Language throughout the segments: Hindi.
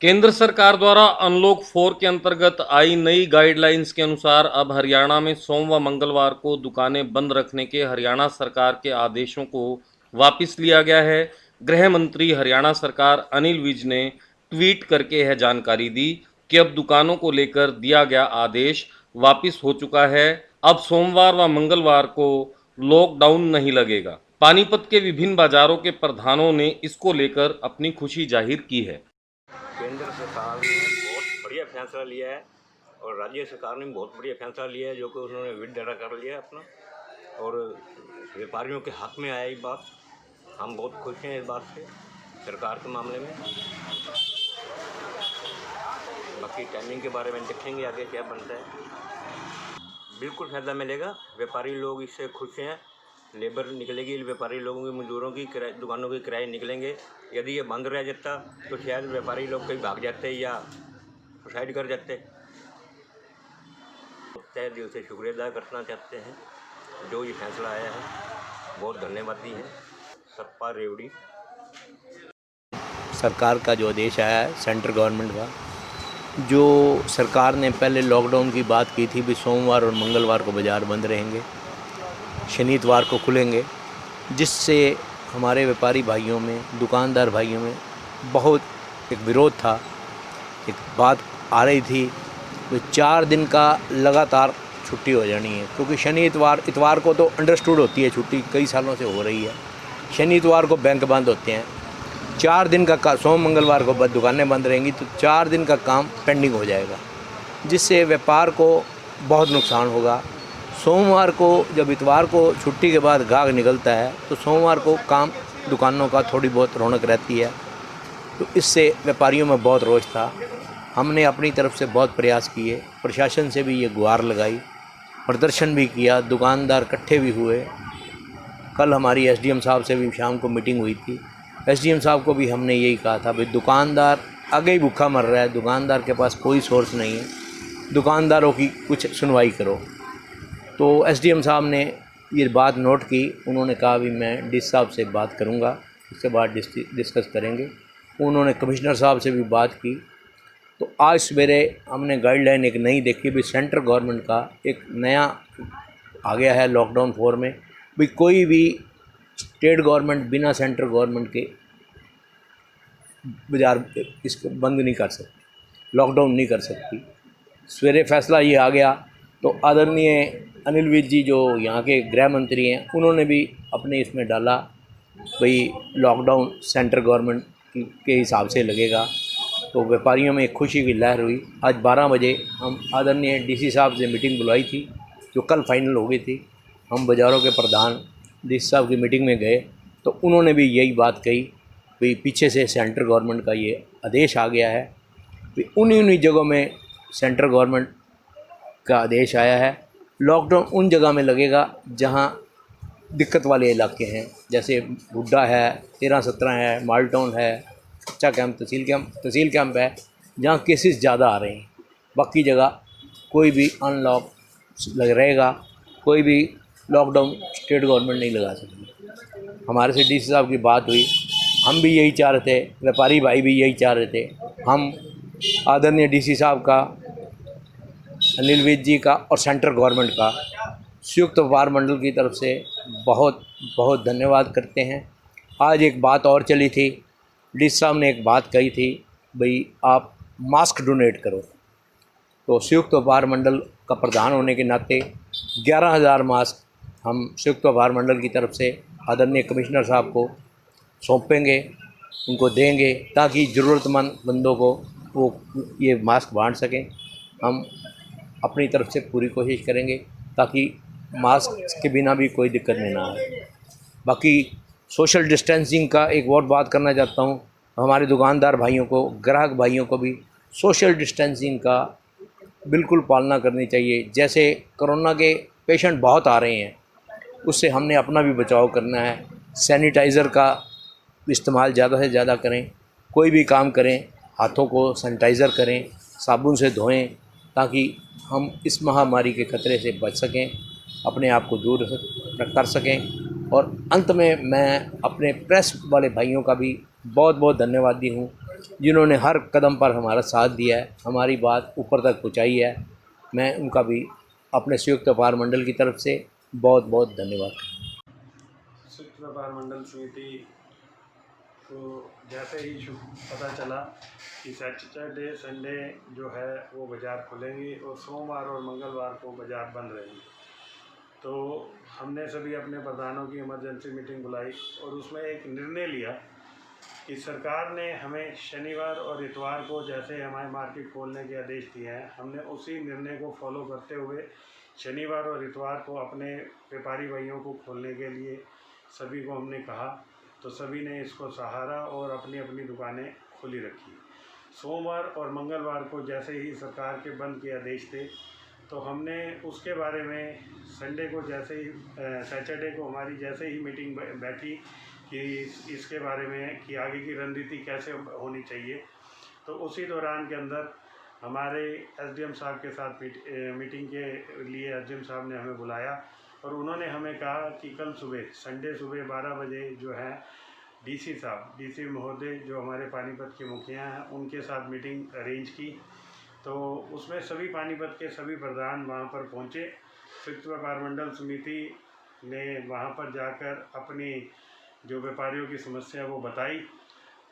केंद्र सरकार द्वारा अनलॉक 4 के अंतर्गत आई नई गाइडलाइंस के अनुसार अब हरियाणा में सोम व मंगलवार को दुकानें बंद रखने के हरियाणा सरकार के आदेशों को वापस लिया गया है। गृह मंत्री हरियाणा सरकार अनिल विज ने ट्वीट करके यह जानकारी दी कि अब दुकानों को लेकर दिया गया आदेश वापस हो चुका है। अब सोमवार व मंगलवार को लॉकडाउन नहीं लगेगा। पानीपत के विभिन्न बाजारों के प्रधानों ने इसको लेकर अपनी खुशी जाहिर की है। केंद्र सरकार ने बहुत बढ़िया फैसला लिया है और राज्य सरकार ने बहुत बढ़िया फैसला लिया है, जो कि उन्होंने विड्रा कर लिया है अपना, और व्यापारियों के हक में आया ये बात। हम बहुत खुश हैं इस बात से सरकार के मामले में। बाकी टाइमिंग के बारे में देखेंगे आगे क्या बनता है। बिल्कुल फ़ायदा मिलेगा, व्यापारी लोग इससे खुश हैं। लेबर निकलेगी, व्यापारी लोगों की, मजदूरों की, दुकानों के किराए निकलेंगे। यदि ये बंद रह जाता तो शायद व्यापारी लोग कहीं भाग जाते या सुसाइड कर जाते। तहे दिल से शुक्रिया अदा करना चाहते हैं जो ये फैसला आया है, बहुत धन्यवादी हैं। सपा रेवड़ी सरकार का जो आदेश आया है सेंट्रल गवर्नमेंट का, जो सरकार ने पहले लॉकडाउन की बात की थी भी सोमवार और मंगलवार को बाज़ार बंद रहेंगे, शनिवार को खुलेंगे, जिससे हमारे व्यापारी भाइयों में, दुकानदार भाइयों में बहुत एक विरोध था। एक बात आ रही थी कि 4 दिन का लगातार छुट्टी हो जानी है, क्योंकि शनि इतवार को तो अंडरस्टूड होती है छुट्टी, कई सालों से हो रही है। शनि इतवार को बैंक बंद होते हैं, 4 दिन का सोम मंगलवार को दुकानें बंद रहेंगी, तो 4 दिन का काम पेंडिंग हो जाएगा, जिससे व्यापार को बहुत नुकसान होगा। सोमवार को जब इतवार को छुट्टी के बाद गाहक निकलता है तो सोमवार को काम दुकानों का थोड़ी बहुत रौनक रहती है, तो इससे व्यापारियों में बहुत रोष था। हमने अपनी तरफ से बहुत प्रयास किए, प्रशासन से भी ये गुहार लगाई, प्रदर्शन भी किया, दुकानदार इकट्ठे भी हुए। कल हमारी एसडीएम साहब से भी शाम को मीटिंग हुई थी। एसडीएम साहब को भी हमने यही कहा था भाई दुकानदार आगे ही भूखा मर रहा है, दुकानदार के पास कोई सोर्स नहीं है, दुकानदारों की कुछ सुनवाई करो। तो एसडीएम साहब ने ये बात नोट की, उन्होंने कहा भी मैं डीसी साहब से बात करूंगा, उसके बाद डिस्कस करेंगे। उन्होंने कमिश्नर साहब से भी बात की। तो आज सवेरे हमने गाइडलाइन एक नई देखी भी सेंट्रल गवर्नमेंट का एक नया आ गया है लॉकडाउन 4 में, भी कोई भी स्टेट गवर्नमेंट बिना सेंट्रल गवर्नमेंट के बाजार इसको बंद नहीं कर सकती, लॉकडाउन नहीं कर सकती। सवेरे फैसला ये आ गया, तो आदरणीय अनिल विज जी जो यहाँ के गृह मंत्री हैं, उन्होंने भी अपने इसमें डाला भाई लॉकडाउन सेंट्रल गवर्नमेंट के हिसाब से लगेगा। तो व्यापारियों में एक खुशी की लहर हुई। आज 12 बजे हम आदरणीय डीसी साहब से मीटिंग बुलाई थी, जो कल फाइनल हो गई थी। हम बाज़ारों के प्रधान डीसी साहब की मीटिंग में गए, तो उन्होंने भी यही बात कही भाई पीछे से सेंट्रल गवर्नमेंट का ये आदेश आ गया है, उन्हीं जगहों में सेंट्रल गवर्नमेंट का आदेश आया है। लॉकडाउन उन जगह में लगेगा जहां दिक्कत वाले इलाके हैं, जैसे हुड्डा है, 13-17 है, मालटाउन है, कच्चा कैंप, तहसील कैंप है, जहां केसेस ज़्यादा आ रहे हैं। बाकी जगह कोई भी अनलॉक रहेगा, कोई भी लॉकडाउन स्टेट गवर्नमेंट नहीं लगा सकती। हमारे से डीसी साहब की बात हुई, हम भी यही चाह रहे थे, व्यापारी भाई भी यही चाह रहे थे। हम आदरणीय डीसी साहब का, अनिल विज जी का और सेंट्रल गवर्नमेंट का संयुक्त व्यापार मंडल की तरफ से बहुत बहुत धन्यवाद करते हैं। आज एक बात और चली थी, डीसी साहब ने एक बात कही थी भाई आप मास्क डोनेट करो। तो संयुक्त व्यापार मंडल का प्रधान होने के नाते 11,000 मास्क हम संयुक्त व्यापार मंडल की तरफ से आदरणीय कमिश्नर साहब को सौंपेंगे, उनको देंगे, ताकि ज़रूरतमंद बंदों को वो ये मास्क बांट सकें। हम अपनी तरफ से पूरी कोशिश करेंगे ताकि मास्क के बिना भी कोई दिक्कत नहीं ना आए। बाकी सोशल डिस्टेंसिंग का एक और बात करना चाहता हूँ, हमारे दुकानदार भाइयों को, ग्राहक भाइयों को भी सोशल डिस्टेंसिंग का बिल्कुल पालना करनी चाहिए। जैसे कोरोना के पेशेंट बहुत आ रहे हैं, उससे हमने अपना भी बचाव करना है। सैनिटाइज़र का इस्तेमाल ज़्यादा से ज़्यादा करें, कोई भी काम करें हाथों को सैनिटाइज़र करें, साबुन से धोएं, ताकि हम इस महामारी के ख़तरे से बच सकें, अपने आप को दूर कर सकें। और अंत में मैं अपने प्रेस वाले भाइयों का भी बहुत बहुत धन्यवादी हूँ जिन्होंने हर कदम पर हमारा साथ दिया है, हमारी बात ऊपर तक पहुंचाई है। मैं उनका भी अपने संयुक्त व्यापार मंडल की तरफ से बहुत बहुत धन्यवाद। संयुक्त व्यापार मंडल समिति को जैसे ही पता चला कि सैटरडे संडे जो है वो बाज़ार खुलेंगी और सोमवार और मंगलवार को बाज़ार बंद रहेंगी, तो हमने सभी अपने प्रधानों की इमरजेंसी मीटिंग बुलाई और उसमें एक निर्णय लिया कि सरकार ने हमें शनिवार और इतवार को जैसे हमारे मार्केट खोलने के आदेश दिए हैं, हमने उसी निर्णय को फॉलो करते हुए शनिवार और इतवार को अपने व्यापारी भाइयों को खोलने के लिए सभी को हमने कहा, तो सभी ने इसको सहारा और अपनी अपनी दुकानें खुली रखी। सोमवार और मंगलवार को जैसे ही सरकार के बंद के आदेश थे, तो हमने उसके बारे में संडे को जैसे ही सैटरडे को हमारी जैसे ही मीटिंग बैठी कि इसके बारे में कि आगे की रणनीति कैसे होनी चाहिए, तो उसी दौरान के अंदर हमारे एसडीएम साहब के साथ मीटिंग के लिए एसडीएम साहब ने हमें बुलाया और उन्होंने हमें कहा कि कल सुबह संडे सुबह 12 बजे जो है डीसी महोदय जो हमारे पानीपत के मुखिया हैं उनके साथ मीटिंग अरेंज की, तो उसमें सभी पानीपत के सभी प्रधान वहाँ पर पहुँचे। संयुक्त व्यापार मंडल समिति ने वहाँ पर जाकर अपनी जो व्यापारियों की समस्या वो बताई,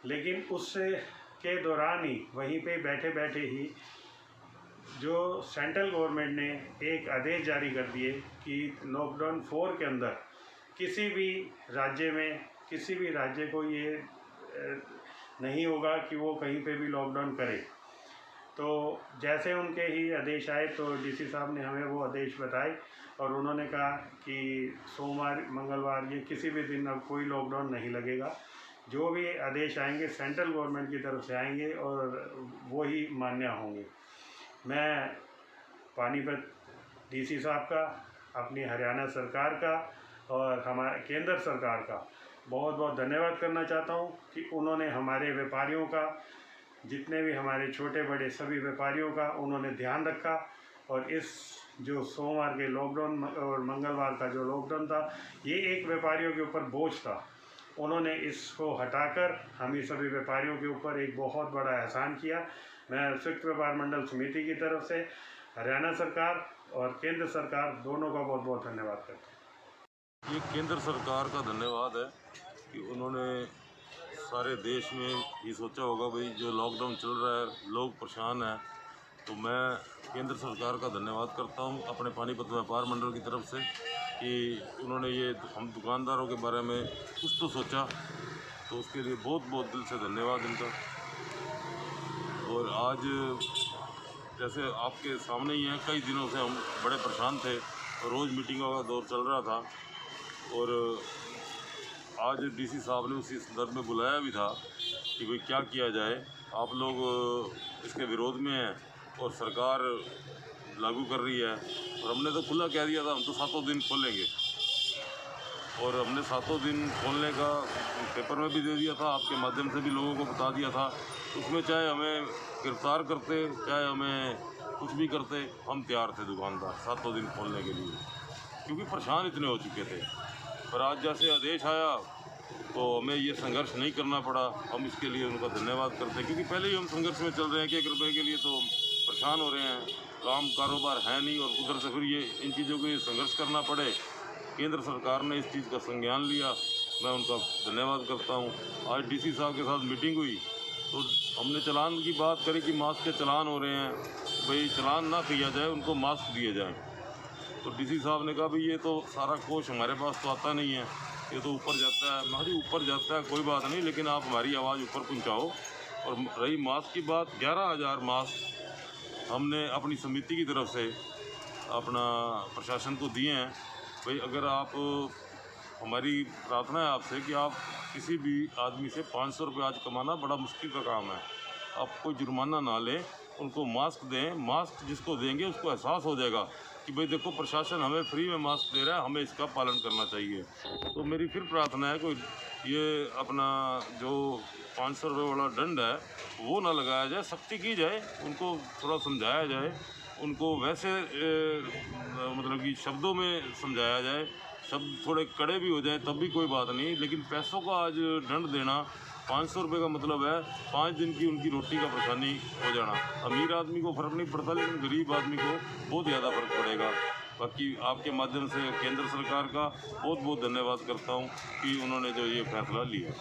लेकिन उससे के दौरान ही वहीं पे बैठे बैठे ही जो सेंट्रल गवर्नमेंट ने एक आदेश जारी कर दिए कि लॉकडाउन 4 के अंदर किसी भी राज्य को ये नहीं होगा कि वो कहीं पे भी लॉकडाउन करे। तो जैसे उनके ही आदेश आए तो डीसी साहब ने हमें वो आदेश बताए और उन्होंने कहा कि सोमवार मंगलवार ये किसी भी दिन अब कोई लॉकडाउन नहीं लगेगा, जो भी आदेश आएंगे सेंट्रल गवर्नमेंट की तरफ से आएंगे और वो ही मान्य होंगे। मैं पानीपत डीसी साहब का, अपनी हरियाणा सरकार का और हमारे केंद्र सरकार का बहुत बहुत धन्यवाद करना चाहता हूँ कि उन्होंने हमारे व्यापारियों का, जितने भी हमारे छोटे बड़े सभी व्यापारियों का उन्होंने ध्यान रखा और इस जो सोमवार के लॉकडाउन और मंगलवार का जो लॉकडाउन था ये एक व्यापारियों के ऊपर बोझ था, उन्होंने इसको हटाकर हम ही सभी व्यापारियों के ऊपर एक बहुत बड़ा एहसान किया। मैं संयुक्त व्यापार मंडल समिति की तरफ से हरियाणा सरकार और केंद्र सरकार दोनों का बहुत बहुत धन्यवाद करता हूँ। ये केंद्र सरकार का धन्यवाद है कि उन्होंने सारे देश में ये सोचा होगा भाई जो लॉकडाउन चल रहा है लोग परेशान हैं, तो मैं केंद्र सरकार का धन्यवाद करता हूँ अपने पानीपत व्यापार मंडल की तरफ से कि उन्होंने ये हम दुकानदारों के बारे में कुछ तो सोचा, तो उसके लिए बहुत बहुत दिल से धन्यवाद इनका। और आज जैसे आपके सामने ही हैं, कई दिनों से हम बड़े परेशान थे, रोज़ मीटिंगों का दौर चल रहा था और आज डीसी साहब ने उसी संदर्भ में बुलाया भी था कि भाई क्या किया जाए, आप लोग इसके विरोध में हैं और सरकार लागू कर रही है। और हमने तो खुला कह दिया था हम तो 7 दिन खोलेंगे और हमने 7 दिन खोलने का पेपर में भी दे दिया था, आपके माध्यम से भी लोगों को बता दिया था। उसमें चाहे हमें गिरफ्तार करते चाहे हमें कुछ भी करते, हम तैयार थे दुकानदार 7 दिन खोलने के लिए, क्योंकि परेशान इतने हो चुके थे। पर आज जैसे आदेश आया तो हमें ये संघर्ष नहीं करना पड़ा, हम इसके लिए उनका धन्यवाद करते हैं, क्योंकि पहले ही हम संघर्ष में चल रहे हैं कि 1 रुपये के लिए तो हम परेशान हो रहे हैं, काम कारोबार है नहीं और उधर से फिर ये इन चीज़ों के लिए संघर्ष करना पड़े। केंद्र सरकार ने इस चीज़ का संज्ञान लिया, मैं उनका धन्यवाद करता हूँ। आज डीसी साहब के साथ मीटिंग हुई तो हमने चालान की बात करी कि मास्क के चालान हो रहे हैं, भाई चालान ना किया जाए, उनको मास्क दिए जाएँ। तो डीसी साहब ने कहा भाई ये तो सारा कोष हमारे पास तो आता नहीं है, ये तो ऊपर जाता है। मैं ऊपर जाता है कोई बात नहीं, लेकिन आप हमारी आवाज़ ऊपर पहुंचाओ। और रही मास्क की बात, 11,000 मास्क हमने अपनी समिति की तरफ से अपना प्रशासन को दिए हैं। भाई अगर आप, हमारी प्रार्थना है आपसे कि आप किसी भी आदमी से 500 रुपये आज कमाना बड़ा मुश्किल का काम है, आप कोई जुर्माना ना लें, उनको मास्क दें। मास्क जिसको देंगे उसको एहसास हो जाएगा कि भाई देखो प्रशासन हमें फ्री में मास्क दे रहा है, हमें इसका पालन करना चाहिए। तो मेरी फिर प्रार्थना है कोई ये अपना जो 500 रुपये वाला दंड है वो ना लगाया जाए, सख्ती की जाए, उनको थोड़ा समझाया जाए, उनको वैसे मतलब कि शब्दों में समझाया जाए, शब्द थोड़े कड़े भी हो जाएं तब भी कोई बात नहीं, लेकिन पैसों का आज दंड देना 500 रुपये का मतलब है 5 दिन की उनकी रोटी का परेशानी हो जाना। अमीर आदमी को फ़र्क नहीं पड़ता, लेकिन गरीब आदमी को बहुत ज़्यादा फ़र्क पड़ेगा। बाकी आपके माध्यम से केंद्र सरकार का बहुत बहुत धन्यवाद करता हूँ कि उन्होंने जो ये फैसला लिया।